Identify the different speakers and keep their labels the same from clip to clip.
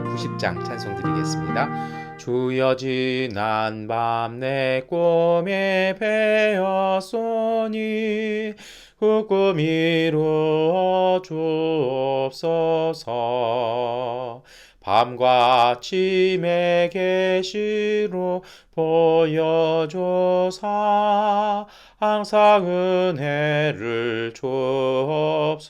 Speaker 1: 90장 찬송 드리겠습니다. 주여 지난 밤 내 꿈에 배었소니 그 꿈 이루어 주옵소서. 밤과 아침의 계시로 보여줘서 항상 은혜를 주옵소서.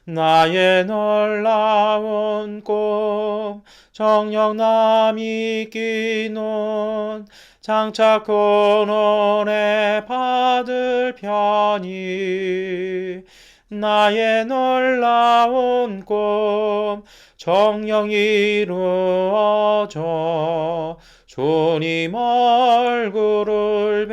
Speaker 1: 나의 놀라운 꿈 정녕 남이 끼는 장차 근원에 받을 편이 나의 놀라운 꿈 정녕 이루어져 주님 얼굴을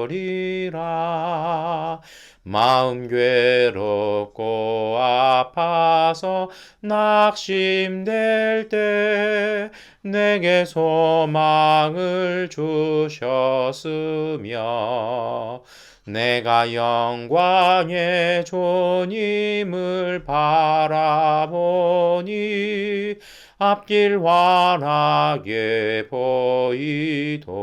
Speaker 1: 배우리라. 마음 괴롭고 아파서 낙심될 때 내게 소망을 주셨으며 내가 영광의 주님을 바라보니 앞길 환하게 보이도다.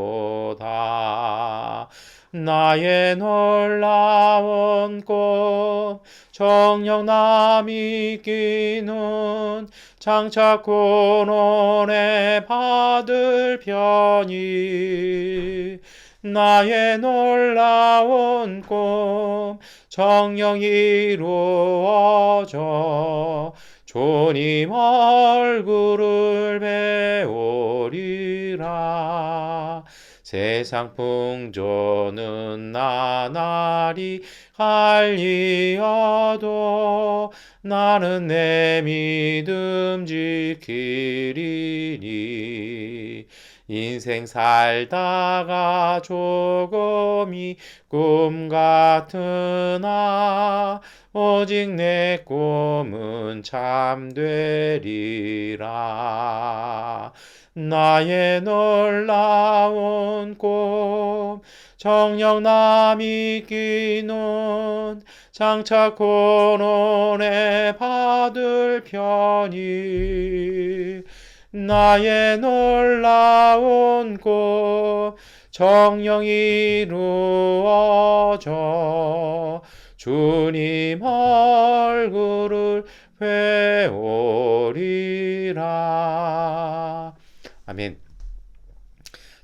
Speaker 1: 나의 놀라운 꿈 정녕 남이 끼는 장차 근원에 받을 편이 나의 놀라운 꿈 정녕 이루어져 주님 얼굴을 배우리라. 세상 풍조는 나날이 갈리어도 나는 내 믿음 지키리니. 인생 살다가 조금이 꿈 같으나 오직 내 꿈은 참되리라. 나의 놀라운 꿈 정녕 남이 끼는 장차 근원에 받을 편이 나의 놀라운 꿈 정녕 이루어져 주님 얼굴을 배우리라. 아멘.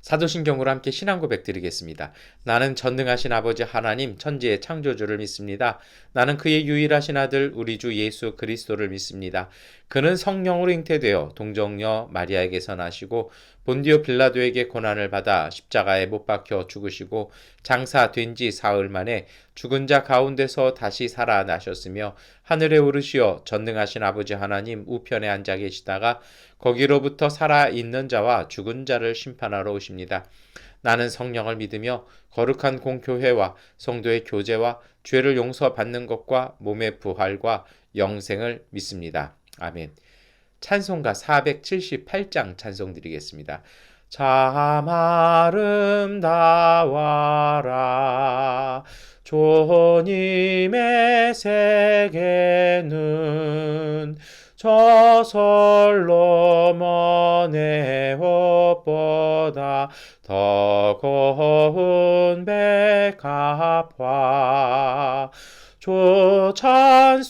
Speaker 1: 사도신경으로 함께 신앙 고백 드리겠습니다. 나는 전능하신 아버지 하나님 천지의 창조주를 믿습니다. 나는 그의 유일하신 아들 우리 주 예수 그리스도를 믿습니다. 그는 성령으로 잉태되어 동정녀 마리아에게서 나시고 본디오 빌라도에게 고난을 받아 십자가에 못 박혀 죽으시고 장사된 지 사흘 만에 죽은 자 가운데서 다시 살아나셨으며 하늘에 오르시어 전능하신 아버지 하나님 우편에 앉아 계시다가 거기로부터 살아있는 자와 죽은 자를 심판하러 오십니다. 나는 성령을 믿으며 거룩한 공교회와 성도의 교제와 죄를 용서받는 것과 몸의 부활과 영생을 믿습니다. 아멘. 찬송가 478장 찬송 드리겠습니다. 참 아름다워라 주님의 세계는 저 솔로몬의 옷보다 더 고운 백합화 주 찬송하는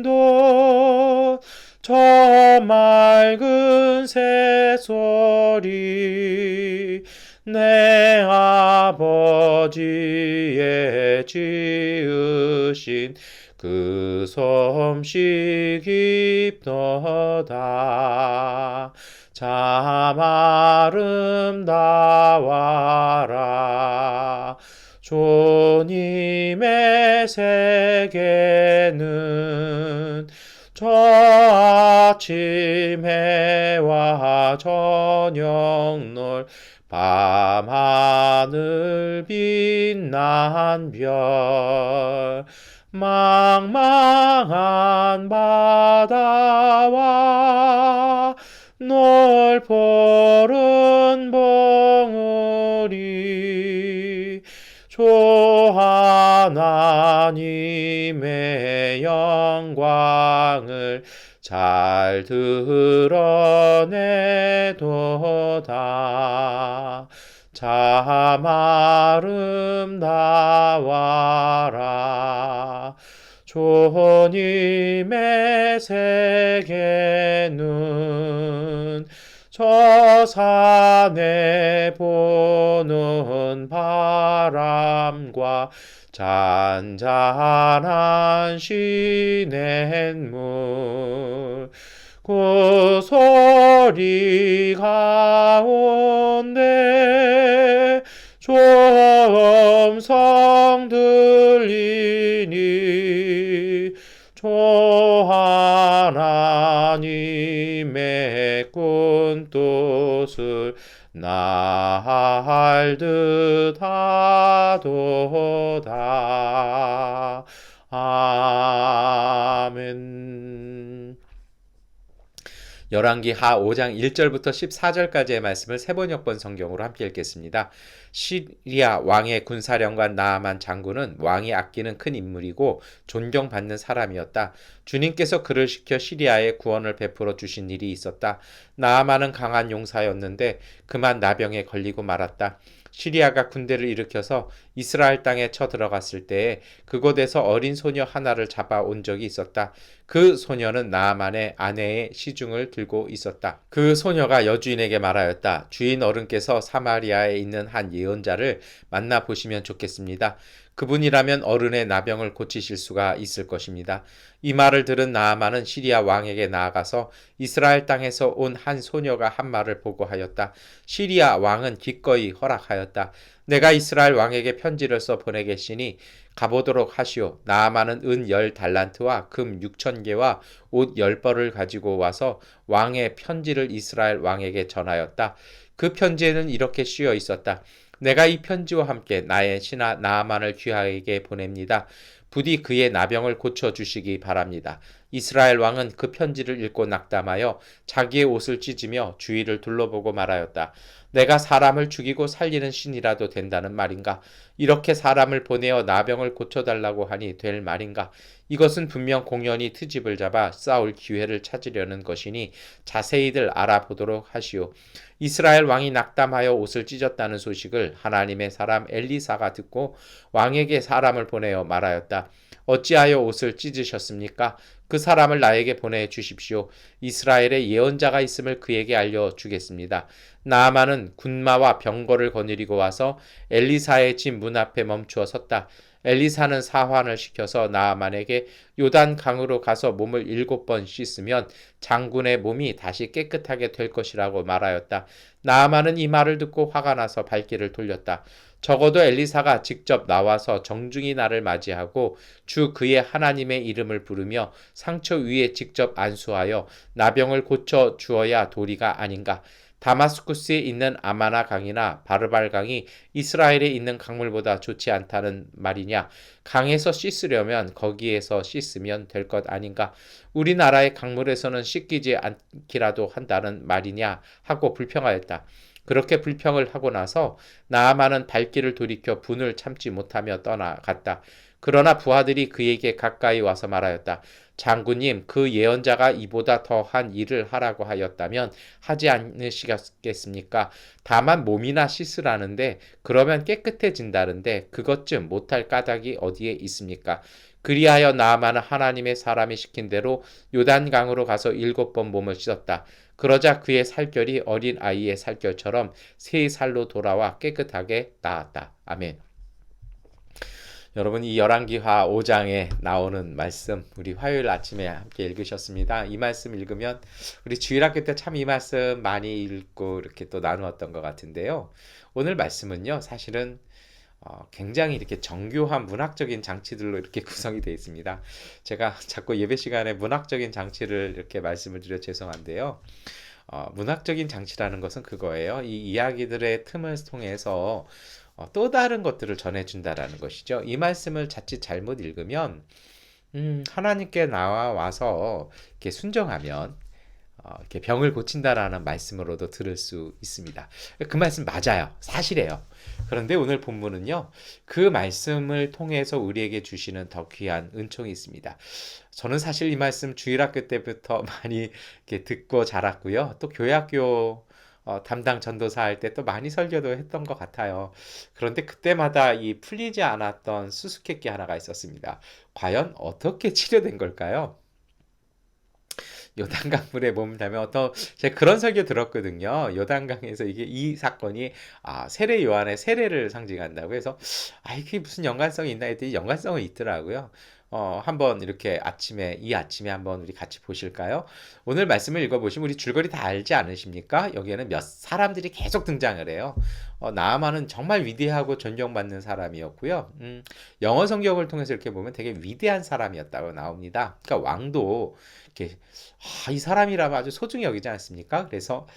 Speaker 1: 도 저 맑은 새소리 내 아버지의 지으신 그 솜씨 깊도다. 참 아름다워라 주님의 세계는 저 아침 해와 저녁 놀 밤하늘 빛난 별 망망한 바다와 널푸른 봉우리 주 하나님의 영광 말씀을 잘 드러내도다. 참 아름다워라. 주님의 세계는 저 산에 부는 바람과 잔잔한 시냇물 그 소리 가운데 음성 들리니 주 하나님의 꾼 뜻을 나할 듯 하도다. 아멘. 열왕기 하 5장 1절부터 14절까지의 말씀을 세번역번 성경으로 함께 읽겠습니다. 시리아 왕의 군사령관 나아만 장군은 왕이 아끼는 큰 인물이고 존경받는 사람이었다. 주님께서 그를 시켜 시리아에 구원을 베풀어 주신 일이 있었다. 나아만은 강한 용사였는데 그만 나병에 걸리고 말았다. 시리아가 군대를 일으켜서 이스라엘 땅에 쳐들어갔을 때에 그곳에서 어린 소녀 하나를 잡아온 적이 있었다. 그 소녀는 나아만의 아내의 시중을 들고 있었다. 그 소녀가 여주인에게 말하였다. 주인 어른께서 사마리아에 있는 한 예언자를 만나보시면 좋겠습니다. 그분이라면 어른의 나병을 고치실 수가 있을 것입니다. 이 말을 들은 나아만은 시리아 왕에게 나아가서 이스라엘 땅에서 온 한 소녀가 한 말을 보고하였다. 시리아 왕은 기꺼이 허락하였다. 내가 이스라엘 왕에게 편지를 써 보내겠으니 가보도록 하시오. 나아만은 은 10달란트와 금 6,000개와 옷 10벌을 가지고 와서 왕의 편지를 이스라엘 왕에게 전하였다. 그 편지에는 이렇게 쓰여 있었다. 내가 이 편지와 함께 나의 신하 나아만을 귀하에게 보냅니다. 부디 그의 나병을 고쳐주시기 바랍니다. 이스라엘 왕은 그 편지를 읽고 낙담하여 자기의 옷을 찢으며 주위를 둘러보고 말하였다. 내가 사람을 죽이고 살리는 신이라도 된다는 말인가? 이렇게 사람을 보내어 나병을 고쳐달라고 하니 될 말인가? 이것은 분명 공연히 트집을 잡아 싸울 기회를 찾으려는 것이니 자세히들 알아보도록 하시오. 이스라엘 왕이 낙담하여 옷을 찢었다는 소식을 하나님의 사람 엘리사가 듣고 왕에게 사람을 보내어 말하였다. 어찌하여 옷을 찢으셨습니까? 그 사람을 나에게 보내주십시오. 이스라엘에 예언자가 있음을 그에게 알려주겠습니다. 나아만은 군마와 병거를 거느리고 와서 엘리사의 집 문 앞에 멈추어 섰다. 엘리사는 사환을 시켜서 나아만에게 요단 강으로 가서 몸을 7번 씻으면 장군의 몸이 다시 깨끗하게 될 것이라고 말하였다. 나아만은 이 말을 듣고 화가 나서 발길을 돌렸다. 적어도 엘리사가 직접 나와서 정중히 나를 맞이하고 주 그의 하나님의 이름을 부르며 상처 위에 직접 안수하여 나병을 고쳐 주어야 도리가 아닌가. 다마스쿠스에 있는 아마나 강이나 바르발 강이 이스라엘에 있는 강물보다 좋지 않다는 말이냐. 강에서 씻으려면 거기에서 씻으면 될 것 아닌가. 우리나라의 강물에서는 씻기지 않기라도 한다는 말이냐 하고 불평하였다. 그렇게 불평을 하고 나서 나아만은 발길을 돌이켜 분을 참지 못하며 떠나갔다. 그러나 부하들이 그에게 가까이 와서 말하였다. 장군님, 그 예언자가 이보다 더한 일을 하라고 하였다면 하지 않으시겠습니까? 다만 몸이나 씻으라는데 그러면 깨끗해진다는데 그것 좀 못할 까닭이 어디에 있습니까? 그리하여 나아만은 하나님의 사람이 시킨 대로 요단강으로 가서 7번 몸을 씻었다. 그러자 그의 살결이 어린 아이의 살결처럼 새 살로 돌아와 깨끗하게 나았다. 아멘. 여러분, 이 열왕기하 5장에 나오는 말씀 우리 화요일 아침에 함께 읽으셨습니다. 이 말씀 읽으면 우리 주일학교 때 참 이 말씀 많이 읽고 이렇게 또 나누었던 것 같은데요. 오늘 말씀은요, 사실은 굉장히 이렇게 정교한 문학적인 장치들로 이렇게 구성이 되어 있습니다. 제가 자꾸 예배 시간에 문학적인 장치를 이렇게 말씀을 드려 죄송한데요. 문학적인 장치라는 것은 그거예요. 이 이야기들의 틈을 통해서 또 다른 것들을 전해준다라는 것이죠. 이 말씀을 자칫 잘못 읽으면 하나님께 나와서 이렇게 순종하면 이렇게 병을 고친다라는 말씀으로도 들을 수 있습니다. 그 말씀 맞아요. 사실이에요. 그런데 오늘 본문은요, 그 말씀을 통해서 우리에게 주시는 더 귀한 은총이 있습니다. 저는 사실 이 말씀 주일학교 때부터 많이 이렇게 듣고 자랐고요. 또 교회학교 담당 전도사 할 때 또 많이 설교도 했던 것 같아요. 그런데 그때마다 이 풀리지 않았던 수수께끼 하나가 있었습니다. 과연 어떻게 치료된 걸까요? 요단강물에 몸담에 제가 그런 설교 들었거든요. 요단강에서 이 사건이 세례 요한의 세례를 상징한다고 해서 이게 무슨 연관성이 있나 했더니 연관성은 있더라고요. 한번 이렇게 이 아침에 한번 우리 같이 보실까요? 오늘 말씀을 읽어보시면 우리 줄거리 다 알지 않으십니까? 여기에는 몇 사람들이 계속 등장을 해요. 나아만은 정말 위대하고 존경받는 사람이었고요. 영어 성경을 통해서 이렇게 보면 되게 위대한 사람이었다고 나옵니다. 그러니까 왕도 이렇게 이 사람이라면 아주 소중히 여기지 않습니까? 그래서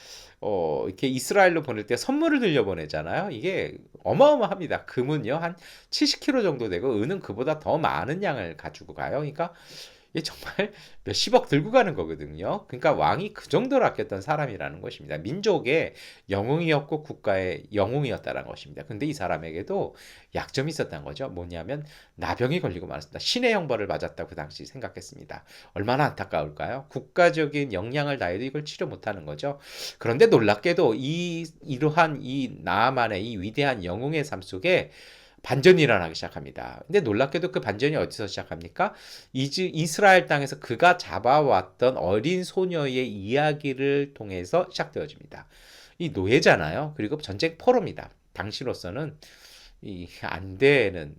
Speaker 1: 이렇게 이스라엘로 보낼 때 선물을 들려보내잖아요. 이게 어마어마합니다. 금은요, 한 70kg 정도 되고, 은은 그보다 더 많은 양을 가지고 가요. 그러니까 이게 정말 몇십억 들고 가는 거거든요. 그러니까 왕이 그 정도로 아꼈던 사람이라는 것입니다. 민족의 영웅이었고 국가의 영웅이었다는 것입니다. 근데 이 사람에게도 약점이 있었다는 거죠. 뭐냐면 나병이 걸리고 말았습니다. 신의 형벌을 맞았다고 그 당시 생각했습니다. 얼마나 안타까울까요? 국가적인 역량을 다해도 이걸 치료 못하는 거죠. 그런데 놀랍게도 이러한 이 나아만의 이 위대한 영웅의 삶 속에 반전이 일어나기 시작합니다. 근데 놀랍게도 그 반전이 어디서 시작합니까? 이스라엘 땅에서 그가 잡아왔던 어린 소녀의 이야기를 통해서 시작되어집니다. 이 노예잖아요. 그리고 전쟁 포로입니다. 당시로서는 안 되는,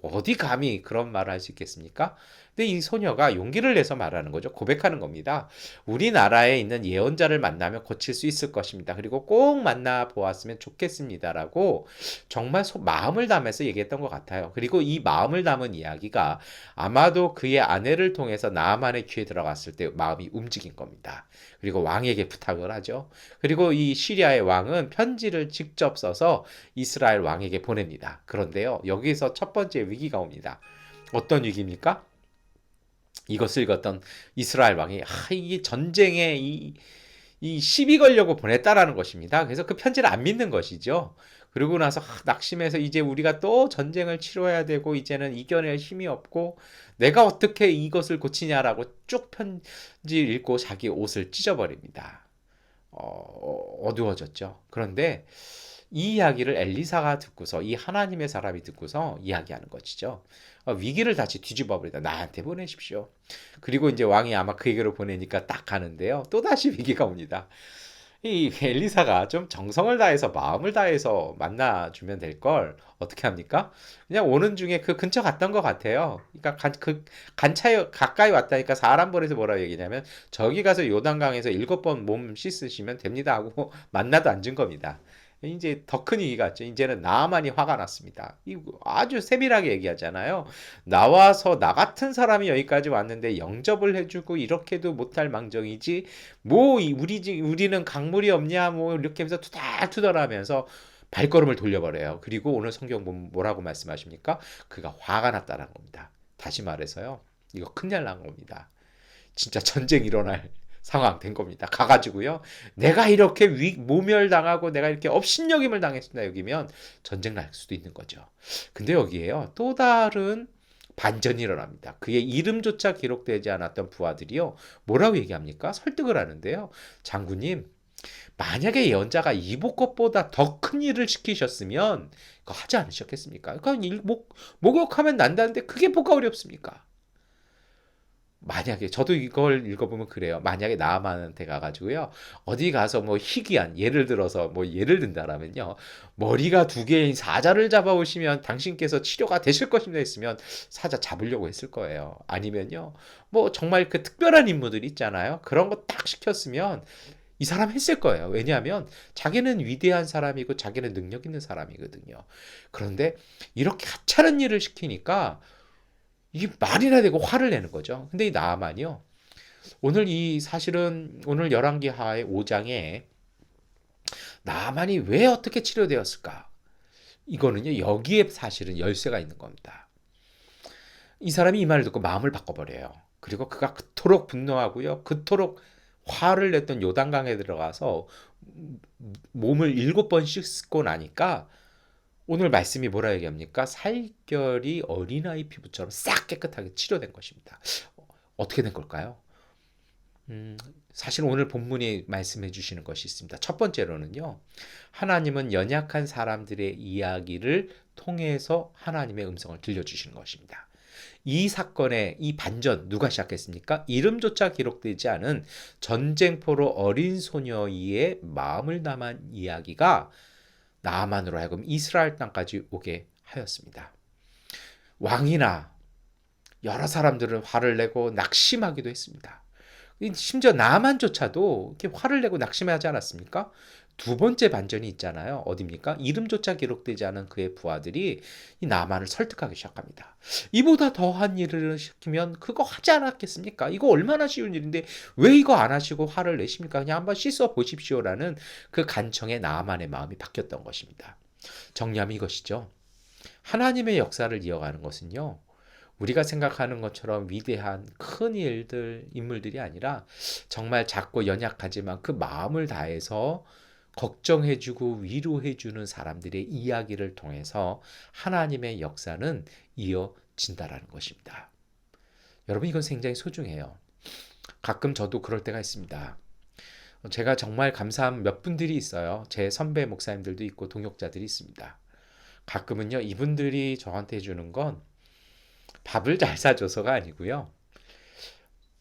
Speaker 1: 어디 감히 그런 말을 할 수 있겠습니까? 근데 이 소녀가 용기를 내서 말하는 거죠. 고백하는 겁니다. 우리나라에 있는 예언자를 만나면 고칠 수 있을 것입니다. 그리고 꼭 만나 보았으면 좋겠습니다라고 정말 마음을 담아서 얘기했던 것 같아요. 그리고 이 마음을 담은 이야기가 아마도 그의 아내를 통해서 나아만의 귀에 들어갔을 때 마음이 움직인 겁니다. 그리고 왕에게 부탁을 하죠. 그리고 이 시리아의 왕은 편지를 직접 써서 이스라엘 왕에게 보냅니다. 그런데요, 여기서 첫 번째 위기가 옵니다. 어떤 위기입니까? 이것을 읽었던 이스라엘 왕이 이 전쟁에 이 시비 걸려고 보냈다라는 것입니다. 그래서 그 편지를 안 믿는 것이죠. 그러고 나서 낙심해서 이제 우리가 또 전쟁을 치러야 되고 이제는 이겨낼 힘이 없고 내가 어떻게 이것을 고치냐라고 쭉 편지 읽고 자기 옷을 찢어버립니다. 어두워졌죠. 그런데 이 이야기를 엘리사가 듣고서 이 하나님의 사람이 듣고서 이야기하는 것이죠. 위기를 다시 뒤집어 버리다. 나한테 보내십시오. 그리고 이제 왕이 아마 그에게로 보내니까 딱 가는데요. 또 다시 위기가 옵니다. 이 엘리사가 좀 정성을 다해서 마음을 다해서 만나주면 될 걸 어떻게 합니까? 그냥 오는 중에 그 근처 갔던 것 같아요. 그러니까 간차에 가까이 왔다니까 사람 보내서 뭐라고 얘기냐면 저기 가서 요단강에서 7번 몸 씻으시면 됩니다 하고 만나도 앉은 겁니다. 이제 더 큰 위기가 왔죠. 이제는 나만이 화가 났습니다. 아주 세밀하게 얘기하잖아요. 나와서 나 같은 사람이 여기까지 왔는데 영접을 해주고 이렇게도 못할 망정이지. 우리는 강물이 없냐 뭐 이렇게 하면서 투덜투덜하면서 발걸음을 돌려버려요. 그리고 오늘 성경 보면 뭐라고 말씀하십니까? 그가 화가 났다는 겁니다. 다시 말해서요. 이거 큰일 난 겁니다. 진짜 전쟁 일어날 상황 된 겁니다. 가가지고요. 내가 이렇게 모멸당하고 내가 이렇게 업신여김을 당했습니다. 여기면 전쟁 날 수도 있는 거죠. 근데 여기에요. 또 다른 반전이 일어납니다. 그의 이름조차 기록되지 않았던 부하들이요. 뭐라고 얘기합니까? 설득을 하는데요. 장군님, 만약에 예언자가 이복 것보다 더 큰 일을 시키셨으면 그거 하지 않으셨겠습니까? 그러니까 목욕하면 난다는데 그게 뭐가 어렵습니까? 만약에 저도 이걸 읽어보면 그래요. 만약에 나아만한테 가가지고요. 어디 가서 뭐 희귀한 예를 들어서 뭐 예를 든다라면요. 머리가 두 개인 사자를 잡아오시면 당신께서 치료가 되실 것입니다 했으면 사자 잡으려고 했을 거예요. 아니면요. 뭐 정말 그 특별한 인물들 있잖아요. 그런 거 딱 시켰으면 이 사람 했을 거예요. 왜냐하면 자기는 위대한 사람이고 자기는 능력 있는 사람이거든요. 그런데 이렇게 하찮은 일을 시키니까 이게 말이나 되고 화를 내는 거죠. 근데 이 나아만이요. 사실은 오늘 열왕기하의 5장에 나아만이 왜 어떻게 치료되었을까? 이거는요. 여기에 사실은 열쇠가 있는 겁니다. 이 사람이 이 말을 듣고 마음을 바꿔버려요. 그리고 그가 그토록 분노하고요. 그토록 화를 냈던 요단강에 들어가서 몸을 7번 씻고 나니까 오늘 말씀이 뭐라 얘기합니까? 살결이 어린아이 피부처럼 싹 깨끗하게 치료된 것입니다. 어떻게 된 걸까요? 사실 오늘 본문이 말씀해 주시는 것이 있습니다. 첫 번째로는요, 하나님은 연약한 사람들의 이야기를 통해서 하나님의 음성을 들려주시는 것입니다. 이 사건의 이 반전 누가 시작했습니까? 이름조차 기록되지 않은 전쟁포로 어린 소녀의 마음을 담은 이야기가 나아만으로 하여금 이스라엘 땅까지 오게 하였습니다. 왕이나 여러 사람들은 화를 내고 낙심하기도 했습니다. 심지어 나만조차도 이렇게 화를 내고 낙심하지 않았습니까? 두 번째 반전이 있잖아요. 어디입니까? 이름조차 기록되지 않은 그의 부하들이 이 나만을 설득하기 시작합니다. 이보다 더한 일을 시키면 그거 하지 않았겠습니까? 이거 얼마나 쉬운 일인데 왜 이거 안 하시고 화를 내십니까? 그냥 한번 씻어 보십시오라는 그 간청에 나만의 마음이 바뀌었던 것입니다. 정리하면 이것이죠. 하나님의 역사를 이어가는 것은요, 우리가 생각하는 것처럼 위대한 큰 일들, 인물들이 아니라 정말 작고 연약하지만 그 마음을 다해서 걱정해주고 위로해주는 사람들의 이야기를 통해서 하나님의 역사는 이어진다라는 것입니다. 여러분, 이건 굉장히 소중해요. 가끔 저도 그럴 때가 있습니다. 제가 정말 감사한 몇 분들이 있어요. 제 선배 목사님들도 있고 동역자들이 있습니다. 가끔은요, 이분들이 저한테 해주는 건 밥을 잘 사줘서가 아니고요.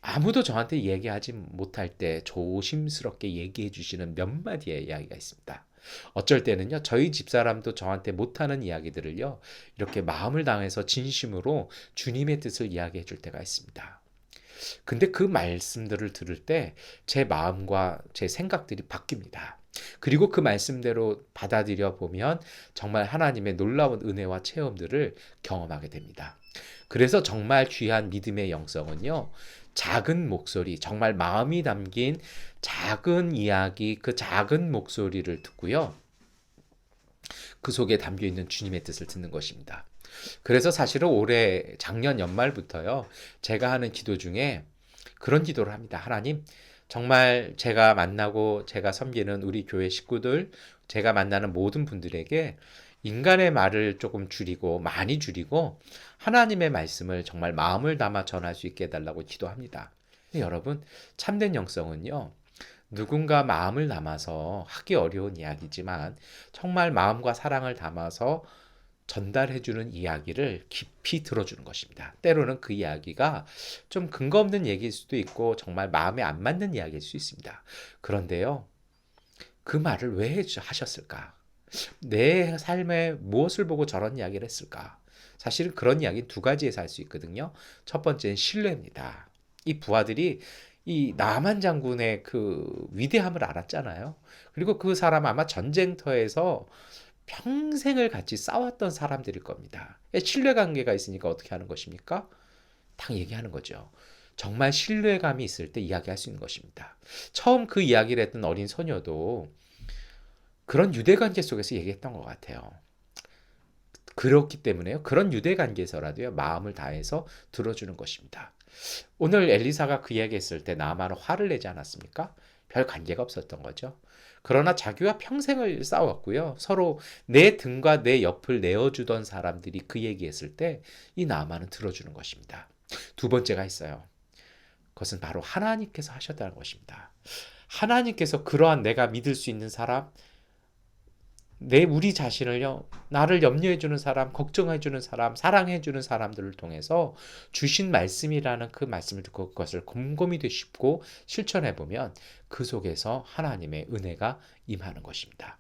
Speaker 1: 아무도 저한테 얘기하지 못할 때 조심스럽게 얘기해 주시는 몇 마디의 이야기가 있습니다. 어쩔 때는요, 저희 집사람도 저한테 못하는 이야기들을요, 이렇게 마음을 다해서 진심으로 주님의 뜻을 이야기해 줄 때가 있습니다. 근데 그 말씀들을 들을 때 제 마음과 제 생각들이 바뀝니다. 그리고 그 말씀대로 받아들여 보면 정말 하나님의 놀라운 은혜와 체험들을 경험하게 됩니다. 그래서 정말 귀한 믿음의 영성은요, 작은 목소리, 정말 마음이 담긴 작은 이야기, 그 작은 목소리를 듣고요, 그 속에 담겨 있는 주님의 뜻을 듣는 것입니다. 그래서 사실은 올해 작년 연말부터요, 제가 하는 기도 중에 그런 기도를 합니다. 하나님, 정말 제가 만나고 제가 섬기는 우리 교회 식구들, 제가 만나는 모든 분들에게 인간의 말을 조금 줄이고 많이 줄이고 하나님의 말씀을 정말 마음을 담아 전할 수 있게 해달라고 기도합니다. 여러분, 참된 영성은요, 누군가 마음을 담아서 하기 어려운 이야기지만 정말 마음과 사랑을 담아서 전달해주는 이야기를 깊이 들어주는 것입니다. 때로는 그 이야기가 좀 근거 없는 얘기일 수도 있고 정말 마음에 안 맞는 이야기일 수 있습니다. 그런데요, 그 말을 왜 하셨을까? 내 삶에 무엇을 보고 저런 이야기를 했을까? 사실은 그런 이야기는 두 가지에서 할 수 있거든요. 첫 번째는 신뢰입니다. 이 부하들이 이 나만 장군의 그 위대함을 알았잖아요. 그리고 그 사람 아마 전쟁터에서 평생을 같이 싸웠던 사람들일 겁니다. 신뢰관계가 있으니까 어떻게 하는 것입니까? 딱 얘기하는 거죠. 정말 신뢰감이 있을 때 이야기할 수 있는 것입니다. 처음 그 이야기를 했던 어린 소녀도 그런 유대관계 속에서 얘기했던 것 같아요. 그렇기 때문에요, 그런 유대관계에서라도요, 마음을 다해서 들어주는 것입니다. 오늘 엘리사가 그 이야기했을 때 나아만은 화를 내지 않았습니까? 별 관계가 없었던 거죠. 그러나 자기와 평생을 싸웠고요, 서로 내 등과 내 옆을 내어주던 사람들이 그 얘기했을 때 이 나아만은 들어주는 것입니다. 두 번째가 있어요. 그것은 바로 하나님께서 하셨다는 것입니다. 하나님께서 그러한 내가 믿을 수 있는 사람, 우리 자신을요, 나를 염려해주는 사람, 걱정해주는 사람, 사랑해주는 사람들을 통해서 주신 말씀이라는 그 말씀을 듣고 그것을 곰곰이 되짚고 실천해보면 그 속에서 하나님의 은혜가 임하는 것입니다.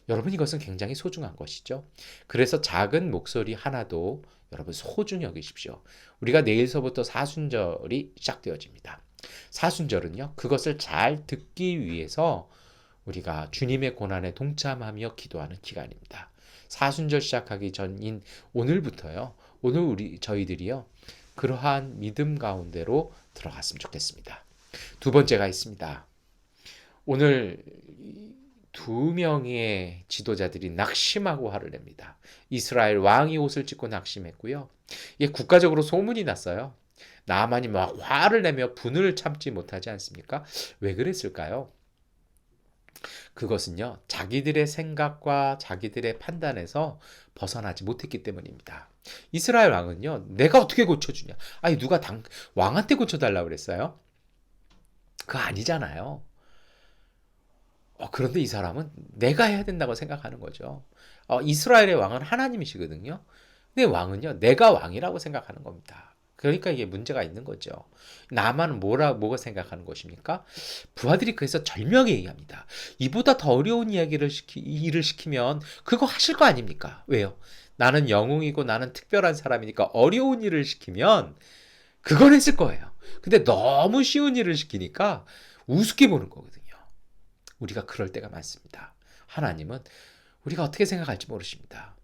Speaker 1: 여러분, 이것은 굉장히 소중한 것이죠. 그래서 작은 목소리 하나도 여러분 소중히 여기십시오. 우리가 내일서부터 사순절이 시작되어집니다. 사순절은요, 그것을 잘 듣기 위해서 우리가 주님의 고난에 동참하며 기도하는 기간입니다. 사순절 시작하기 전인 오늘부터요, 오늘 저희들이요, 그러한 믿음 가운데로 들어갔으면 좋겠습니다. 두 번째가 있습니다. 오늘 두 명의 지도자들이 낙심하고 화를 냅니다. 이스라엘 왕이 옷을 찢고 낙심했고요. 이게 국가적으로 소문이 났어요. 나만이 막 화를 내며 분을 참지 못하지 않습니까? 왜 그랬을까요? 그것은요, 자기들의 생각과 자기들의 판단에서 벗어나지 못했기 때문입니다. 이스라엘 왕은요, 내가 어떻게 고쳐주냐? 아니, 누가 왕한테 고쳐달라고 그랬어요? 그거 아니잖아요. 그런데 이 사람은 내가 해야 된다고 생각하는 거죠. 이스라엘의 왕은 하나님이시거든요. 근데 왕은요, 내가 왕이라고 생각하는 겁니다. 그러니까 이게 문제가 있는 거죠. 나만 뭐가 생각하는 것입니까? 부하들이 그래서 절명에 얘기합니다. 이보다 더 어려운 일을 시키면 그거 하실 거 아닙니까? 왜요? 나는 영웅이고 나는 특별한 사람이니까 어려운 일을 시키면 그건 했을 거예요. 근데 너무 쉬운 일을 시키니까 우습게 보는 거거든요. 우리가 그럴 때가 많습니다. 하나님은 우리가 어떻게 생각할지 모르십니다.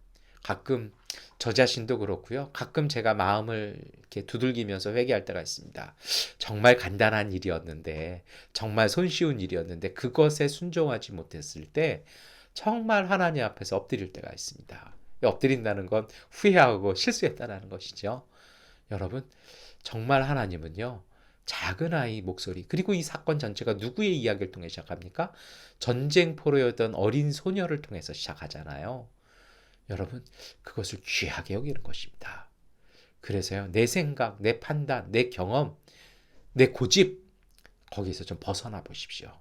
Speaker 1: 가끔 저 자신도 그렇고요. 가끔 제가 마음을 이렇게 두들기면서 회개할 때가 있습니다. 정말 간단한 일이었는데, 정말 손쉬운 일이었는데 그것에 순종하지 못했을 때 정말 하나님 앞에서 엎드릴 때가 있습니다. 엎드린다는 건 후회하고 실수했다는 것이죠. 여러분, 정말 하나님은요. 작은 아이 목소리, 그리고 이 사건 전체가 누구의 이야기를 통해 시작합니까? 전쟁포로였던 어린 소녀를 통해서 시작하잖아요. 여러분, 그것을 귀하게 여기는 것입니다. 그래서요, 내 생각, 내 판단, 내 경험, 내 고집, 거기서 좀 벗어나 보십시오.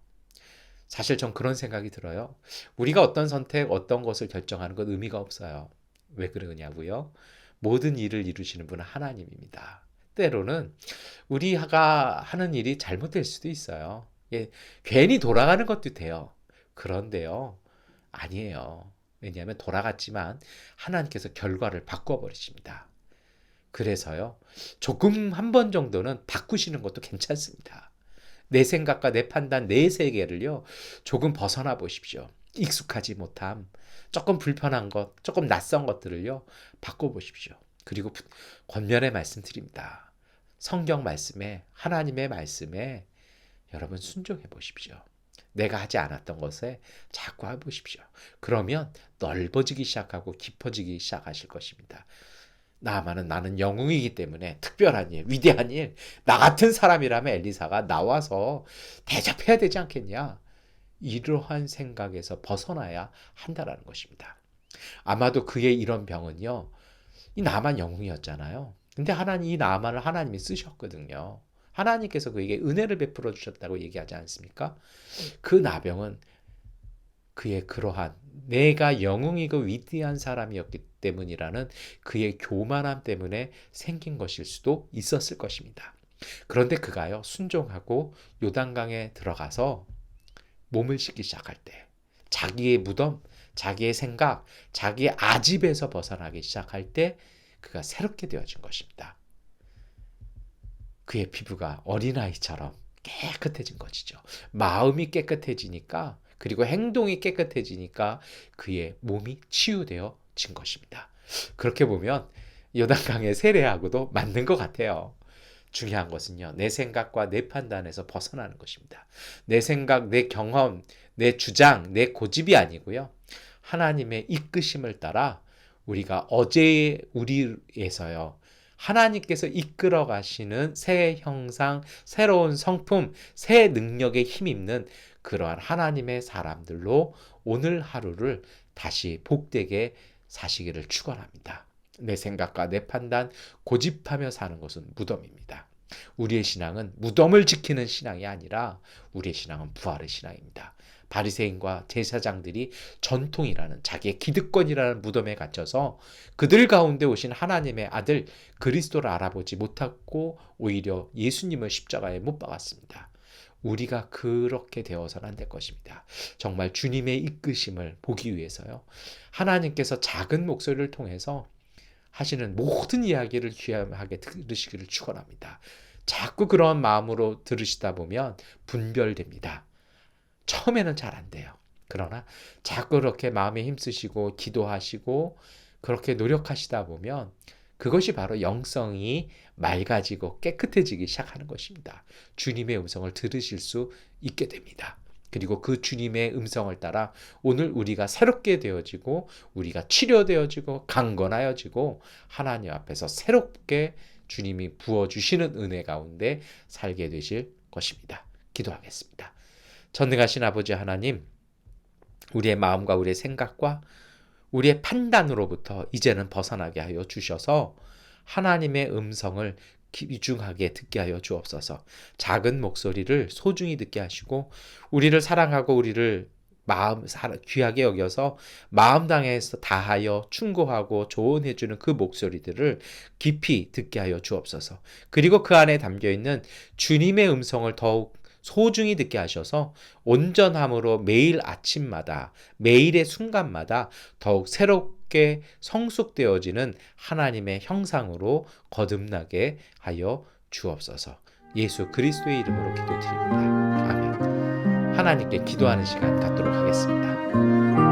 Speaker 1: 사실 전 그런 생각이 들어요. 우리가 어떤 선택, 어떤 것을 결정하는 건 의미가 없어요. 왜 그러냐고요? 모든 일을 이루시는 분은 하나님입니다. 때로는 우리가 하는 일이 잘못될 수도 있어요. 예, 괜히 돌아가는 것도 돼요. 그런데요, 아니에요. 왜냐하면 돌아갔지만 하나님께서 결과를 바꿔버리십니다. 그래서요, 조금 한 번 정도는 바꾸시는 것도 괜찮습니다. 내 생각과 내 판단, 내 세계를요, 조금 벗어나 보십시오. 익숙하지 못함, 조금 불편한 것, 조금 낯선 것들을요, 바꿔보십시오. 그리고 권면의 말씀드립니다. 성경 말씀에, 하나님의 말씀에 여러분 순종해 보십시오. 내가 하지 않았던 것에 자꾸 해보십시오. 그러면 넓어지기 시작하고 깊어지기 시작하실 것입니다. 나는 영웅이기 때문에 특별한 일, 위대한 일, 나 같은 사람이라면 엘리사가 나와서 대접해야 되지 않겠냐? 이러한 생각에서 벗어나야 한다라는 것입니다. 아마도 그의 이런 병은요, 이 나만 영웅이었잖아요. 근데 이 나만을 하나님이 쓰셨거든요. 하나님께서 그에게 은혜를 베풀어 주셨다고 얘기하지 않습니까? 그 나병은 그의 그러한 내가 영웅이고 위대한 사람이었기 때문이라는 그의 교만함 때문에 생긴 것일 수도 있었을 것입니다. 그런데 그가요, 순종하고 요단강에 들어가서 몸을 씻기 시작할 때 자기의 무덤, 자기의 생각, 자기의 아집에서 벗어나기 시작할 때 그가 새롭게 되어진 것입니다. 그의 피부가 어린아이처럼 깨끗해진 것이죠. 마음이 깨끗해지니까, 그리고 행동이 깨끗해지니까 그의 몸이 치유되어진 것입니다. 그렇게 보면 요단강의 세례하고도 맞는 것 같아요. 중요한 것은요, 내 생각과 내 판단에서 벗어나는 것입니다. 내 생각, 내 경험, 내 주장, 내 고집이 아니고요, 하나님의 이끄심을 따라 우리가 어제의 우리에서요, 하나님께서 이끌어 가시는 새 형상, 새로운 성품, 새 능력에 힘입는 그러한 하나님의 사람들로 오늘 하루를 다시 복되게 사시기를 축원합니다. 내 생각과 내 판단 고집하며 사는 것은 무덤입니다. 우리의 신앙은 무덤을 지키는 신앙이 아니라 우리의 신앙은 부활의 신앙입니다. 바리새인과 제사장들이 전통이라는 자기의 기득권이라는 무덤에 갇혀서 그들 가운데 오신 하나님의 아들 그리스도를 알아보지 못하고 오히려 예수님을 십자가에 못 박았습니다. 우리가 그렇게 되어서는 안 될 것입니다. 정말 주님의 이끄심을 보기 위해서요, 하나님께서 작은 목소리를 통해서 하시는 모든 이야기를 귀하게 들으시기를 축원합니다. 자꾸 그런 마음으로 들으시다 보면 분별됩니다. 처음에는 잘 안 돼요. 그러나 자꾸 그렇게 마음에 힘쓰시고 기도하시고 그렇게 노력하시다 보면 그것이 바로 영성이 맑아지고 깨끗해지기 시작하는 것입니다. 주님의 음성을 들으실 수 있게 됩니다. 그리고 그 주님의 음성을 따라 오늘 우리가 새롭게 되어지고 우리가 치료되어지고 강건하여지고 하나님 앞에서 새롭게 주님이 부어주시는 은혜 가운데 살게 되실 것입니다. 기도하겠습니다. 전능하신 아버지 하나님, 우리의 마음과 우리의 생각과 우리의 판단으로부터 이제는 벗어나게 하여 주셔서 하나님의 음성을 귀중하게 듣게 하여 주옵소서. 작은 목소리를 소중히 듣게 하시고 우리를 사랑하고 우리를 귀하게 여겨서 마음 당해서 다하여 충고하고 조언해 주는 그 목소리들을 깊이 듣게 하여 주옵소서. 그리고 그 안에 담겨 있는 주님의 음성을 더욱 소중히 듣게 하셔서 온전함으로 매일 아침마다 매일의 순간마다 더욱 새롭게 성숙되어지는 하나님의 형상으로 거듭나게 하여 주옵소서. 예수 그리스도의 이름으로 기도드립니다. 아멘. 하나님께 기도하는 시간 갖도록 하겠습니다.